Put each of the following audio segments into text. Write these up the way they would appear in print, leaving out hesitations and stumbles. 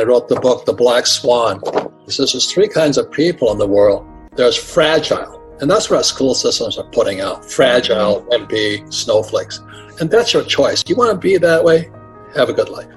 I wrote the book, The Black Swan. He says there's three kinds of people in the world. There's fragile, and that's what our school systems are putting out. Fragile, wimpy, snowflakes. And that's your choice. You want to be that way? Have a good life.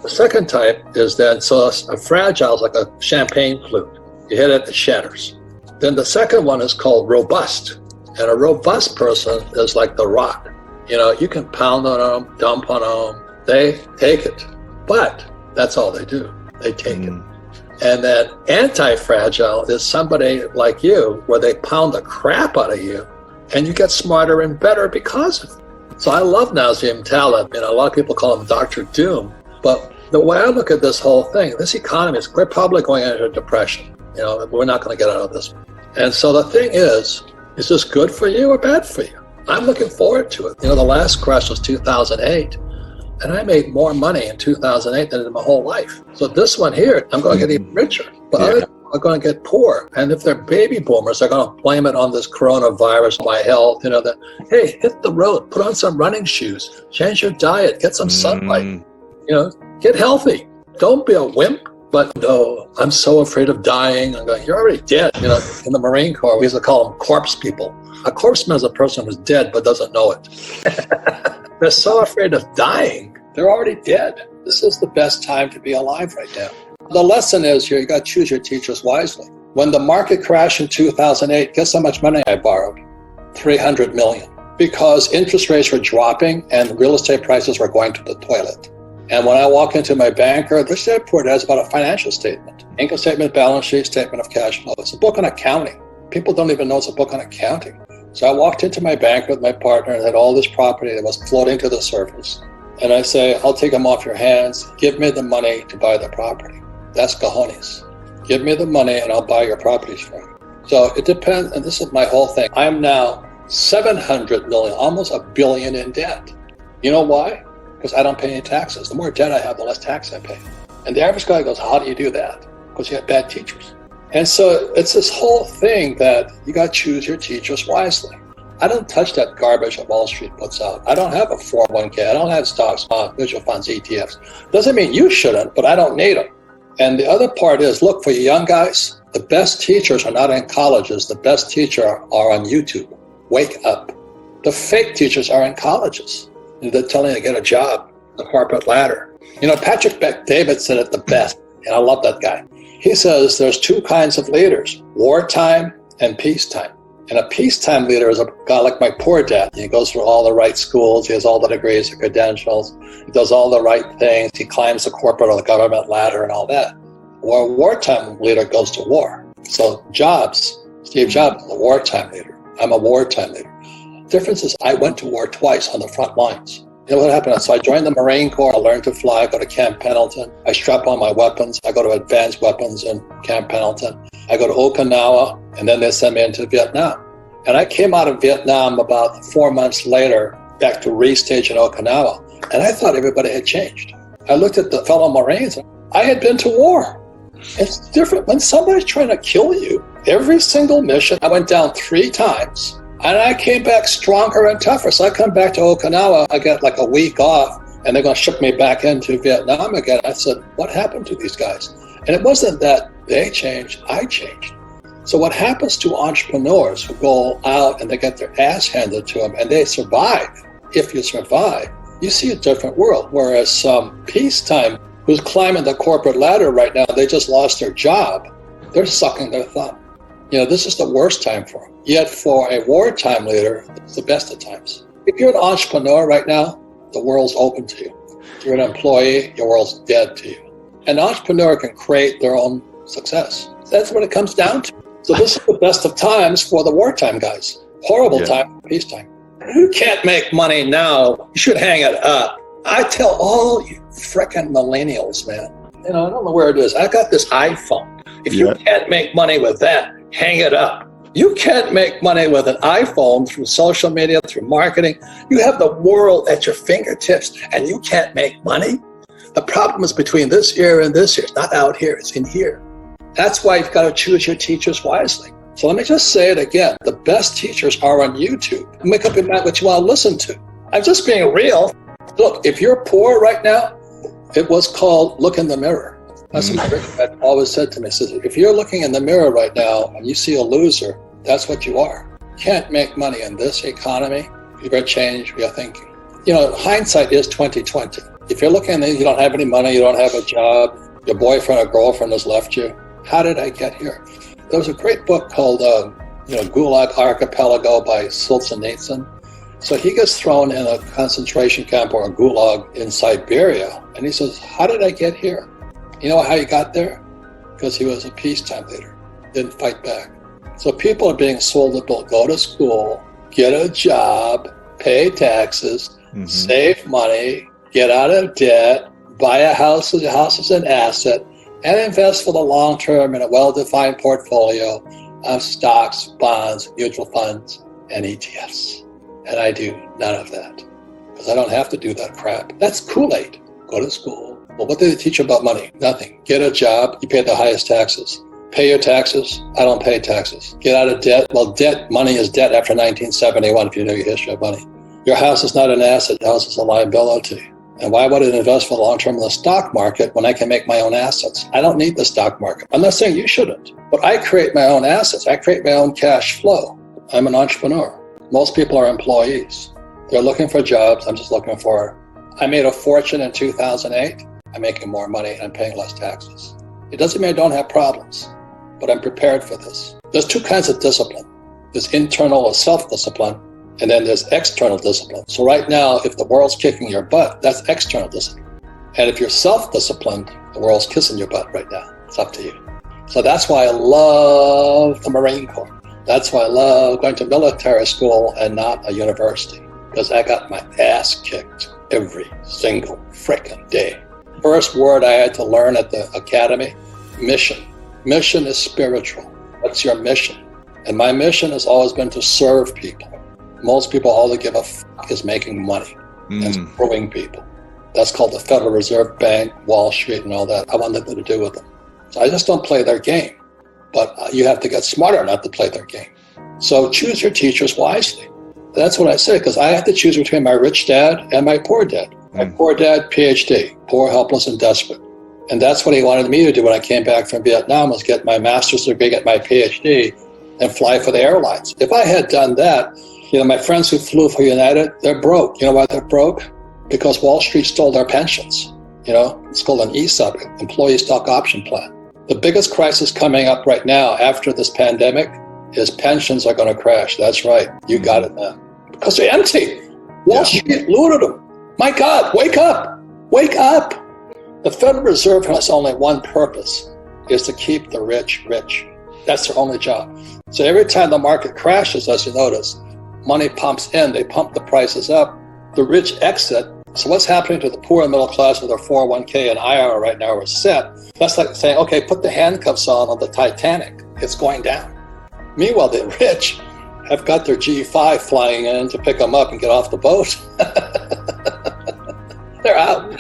The second type is that, so a fragile is like a champagne flute. You hit it, it shatters. Then the second one is called robust. And a robust person is like the rock. You know, you can pound on them, dump on them. They take it. But that's all they do. They take it. And that anti-fragile is somebody like you, where they pound the crap out of you, and you get smarter and better because of it. So I love Nassim Taleb. You know, a lot of people call him Dr. Doom. But the way I look at this whole thing, this economy is, we're probably going into a depression. You know, we're not going to get out of this. And so the thing is this good for you or bad for you? I'm looking forward to it. You know, the last crash was 2008, and I made more money in 2008 than in my whole life. So this one here, I'm going to get even richer. But other people are going to get poor. And if they're baby boomers, they're going to blame it on this coronavirus, my health, you know, that, hey, hit the road, put on some running shoes, change your diet, get some sunlight, you know, get healthy. Don't be a wimp. But no, I'm so afraid of dying. I'm going, you're already dead. You know, in the Marine Corps, we used to call them corpse people. A corpseman is a person who's dead but doesn't know it. They're so afraid of dying. They're already dead. This is the best time to be alive right now. The lesson is here, you got to choose your teachers wisely. When the market crashed in 2008, guess how much money I borrowed? $300 million. Because interest rates were dropping and real estate prices were going to the toilet. And when I walk into my banker, this report has about a financial statement. Income statement, balance sheet, statement of cash flow. It's a book on accounting. People don't even know it's a book on accounting. So I walked into my banker with my partner and had all this property that was floating to the surface. And I say, I'll take them off your hands. Give me the money to buy the property. That's cojones. Give me the money and I'll buy your properties for you. So it depends, and this is my whole thing. I'm now 700 million, almost $1 billion in debt. You know why? Because I don't pay any taxes. The more debt I have, the less tax I pay. And the average guy goes, how do you do that? Because you have bad teachers. And so it's this whole thing that you got to choose your teachers wisely. I don't touch that garbage that Wall Street puts out. I don't have a 401k. I don't have stocks, mutual funds, ETFs. Doesn't mean you shouldn't, but I don't need them. And the other part is, look, for you young guys, the best teachers are not in colleges. The best teachers are on YouTube. Wake up. The fake teachers are in colleges. They're telling you to get a job, the corporate ladder. You know, Patrick Bet-David said it the best, and I love that guy. He says there's two kinds of leaders, wartime and peacetime. And a peacetime leader is a guy like my poor dad. He goes through all the right schools. He has all the degrees, the credentials. He does all the right things. He climbs the corporate or the government ladder and all that. Well, a wartime leader goes to war. So Steve Jobs is a wartime leader. I'm a wartime leader. Difference is I went to war twice on the front lines. You know what happened? So I joined the Marine Corps. I learned to fly. I go to Camp Pendleton. I strap on my weapons. I go to advanced weapons in Camp Pendleton. I go to Okinawa, and then they send me into Vietnam. And I came out of Vietnam about 4 months later, back to restage in Okinawa, and I thought everybody had changed. I looked at the fellow Marines. I had been to war. It's different. When somebody's trying to kill you, every single mission, I went down 3 times. And I came back stronger and tougher. So I come back to Okinawa, I got like a week off, and they're going to ship me back into Vietnam again. I said, what happened to these guys? And it wasn't that they changed, I changed. So what happens to entrepreneurs who go out and they get their ass handed to them and they survive, if you survive, you see a different world. Whereas some peacetime who's climbing the corporate ladder right now, they just lost their job, they're sucking their thumb. You know, this is the worst time for them. Yet for a wartime leader, it's the best of times. If you're an entrepreneur right now, the world's open to you. If you're an employee, your world's dead to you. An entrepreneur can create their own success. That's what it comes down to. So this is the best of times for the wartime guys. Horrible time for peacetime. You can't make money now. You should hang it up. I tell all you frickin' millennials, man. You know, I don't know where it is. I got this iPhone. If you can't make money with that, hang it up. You can't make money with an iPhone through social media, through marketing. You have the world at your fingertips and you can't make money. The problem is between this ear and this ear. It's not out here, it's in here. That's why you've got to choose your teachers wisely. So let me just say it again. The best teachers are on YouTube. Make up your mind what you want to listen to. I'm just being real. Look, if you're poor right now, it was called look in the mirror. That's what my rich dad always said to me. He says, if you're looking in the mirror right now and you see a loser, that's what you are. You can't make money in this economy. You better change your thinking. You know, hindsight is 2020. If you're looking and you don't have any money, you don't have a job, your boyfriend or girlfriend has left you, how did I get here? There was a great book called, Gulag Archipelago by Solzhenitsyn. So he gets thrown in a concentration camp or a gulag in Siberia. And he says, how did I get here? You know how he got there? Because he was a peacetime leader, didn't fight back. So people are being sold the bill, go to school, get a job, pay taxes, save money, get out of debt, buy a house. The house is an asset, and invest for the long term in a well-defined portfolio of stocks, bonds, mutual funds, and ETFs. And I do none of that because I don't have to do that crap. That's Kool-Aid. Go to school. Well, what do they teach you about money? Nothing. Get a job. You pay the highest taxes. Pay your taxes. I don't pay taxes. Get out of debt. Well, money is debt after 1971 if you know your history of money. Your house is not an asset. Your house is a liability. And why would I invest for the long term in the stock market when I can make my own assets? I don't need the stock market. I'm not saying you shouldn't, but I create my own assets. I create my own cash flow. I'm an entrepreneur. Most people are employees. They're looking for jobs. I'm just looking for, I made a fortune in 2008. I'm making more money and I'm paying less taxes. It doesn't mean I don't have problems, but I'm prepared for this. There's two kinds of discipline. There's internal or self-discipline, and then there's external discipline. So right now, if the world's kicking your butt, that's external discipline. And if you're self-disciplined, the world's kissing your butt right now. It's up to you. So that's why I love the Marine Corps. That's why I love going to military school and not a university, because I got my ass kicked every single frickin' day. First word I had to learn at the academy, mission. Mission is spiritual. What's your mission? And my mission has always been to serve people. Most people, all they give a fuck is making money and screwing people. That's called the Federal Reserve Bank, Wall Street, and all that. I want nothing to do with them. So I just don't play their game. But you have to get smarter not to play their game. So choose your teachers wisely. That's what I say, because I have to choose between my rich dad and my poor dad. My poor dad, PhD, poor, helpless, and desperate. And that's what he wanted me to do when I came back from Vietnam, was get my master's degree, get my PhD, and fly for the airlines. If I had done that, my friends who flew for United, they're broke. You know why they're broke? Because Wall Street stole their pensions. It's called an ESOP, Employee Stock Option Plan. The biggest crisis coming up right now after this pandemic is pensions are going to crash. That's right. You got it now. Because they're empty. Wall Street looted them. My God, wake up. Wake up. The Federal Reserve has only one purpose, is to keep the rich rich. That's their only job. So every time the market crashes, as you notice, money pumps in, they pump the prices up, the rich exit. So what's happening to the poor and middle class with their 401k and IRA right now are set? That's like saying, okay, put the handcuffs on the Titanic. It's going down. Meanwhile, the rich have got their G5 flying in to pick them up and get off the boat. They're out.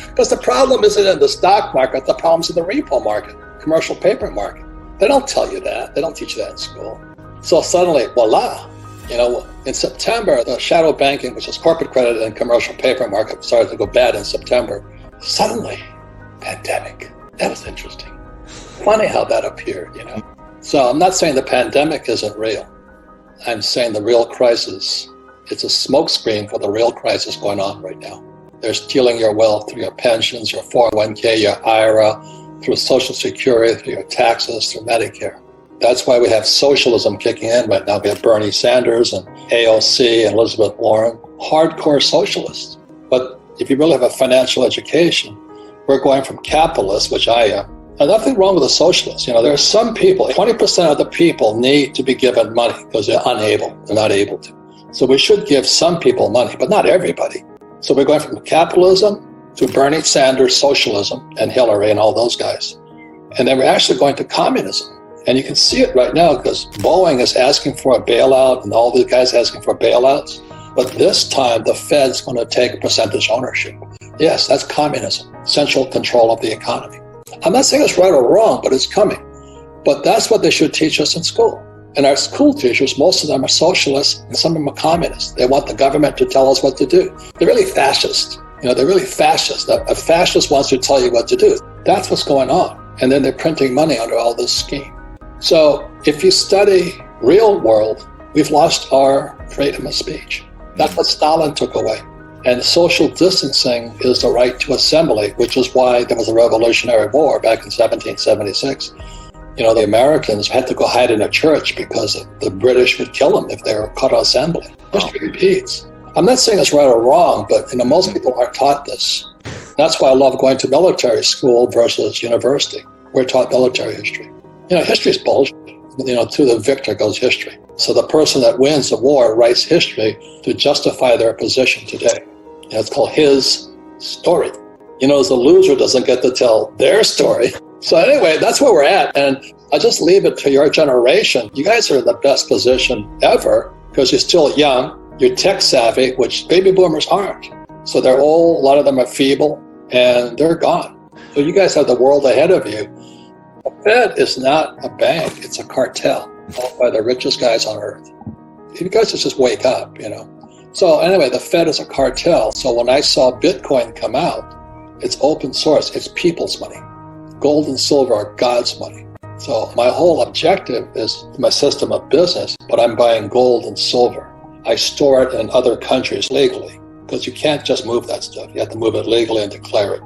Because the problem isn't in the stock market, the problem's in the repo market, commercial paper market. They don't tell you that. They don't teach you that in school. So suddenly, voila, in September, the shadow banking, which is corporate credit and commercial paper market, started to go bad in September. Suddenly, pandemic. That was interesting. Funny how that appeared, So I'm not saying the pandemic isn't real. I'm saying the real crisis, it's a smokescreen for the real crisis going on right now. They're stealing your wealth through your pensions, your 401k, your IRA, through Social Security, through your taxes, through Medicare. That's why we have socialism kicking in right now. We have Bernie Sanders and AOC and Elizabeth Warren, hardcore socialists. But if you really have a financial education, we're going from capitalists, which I am. And nothing wrong with a socialist. There are some people, 20% of the people need to be given money because they're unable, they're not able to. So we should give some people money, but not everybody. So we're going from capitalism to Bernie Sanders socialism and Hillary and all those guys. And then we're actually going to communism. And you can see it right now because Boeing is asking for a bailout and all these guys asking for bailouts. But this time the Fed's going to take percentage ownership. Yes, that's communism, central control of the economy. I'm not saying it's right or wrong, but it's coming. But that's what they should teach us in school. And our school teachers, most of them are socialists and some of them are communists. They want the government to tell us what to do. They're really fascist. They're really fascist. A fascist wants to tell you what to do. That's what's going on. And then they're printing money under all this scheme. So if you study real world, we've lost our freedom of speech. That's what Stalin took away. And social distancing is the right to assembly, which is why there was a Revolutionary War back in 1776. You know, the Americans had to go hide in a church because the British would kill them if they were caught assembling. History repeats. I'm not saying it's right or wrong, but you know, most people aren't taught this. That's why I love going to military school versus university. We're taught military history. You know, history is bullshit. You know, to the victor goes history. So the person that wins the war writes history to justify their position today. You know, it's called his story. You know, as the loser doesn't get to tell their story. So anyway, that's where we're at. And I just leave it to your generation. You guys are in the best position ever because you're still young. You're tech savvy, which baby boomers aren't. So they're old, a lot of them are feeble, and they're gone. So you guys have the world ahead of you. The Fed is not a bank, it's a cartel owned by the richest guys on earth. You guys just wake up, you know. So anyway, the Fed is a cartel. So when I saw Bitcoin come out, it's open source, it's people's money. Gold and silver are God's money. So my whole objective is my system of business, but I'm buying gold and silver. I store it in other countries legally because you can't just move that stuff. You have to move it legally and declare it.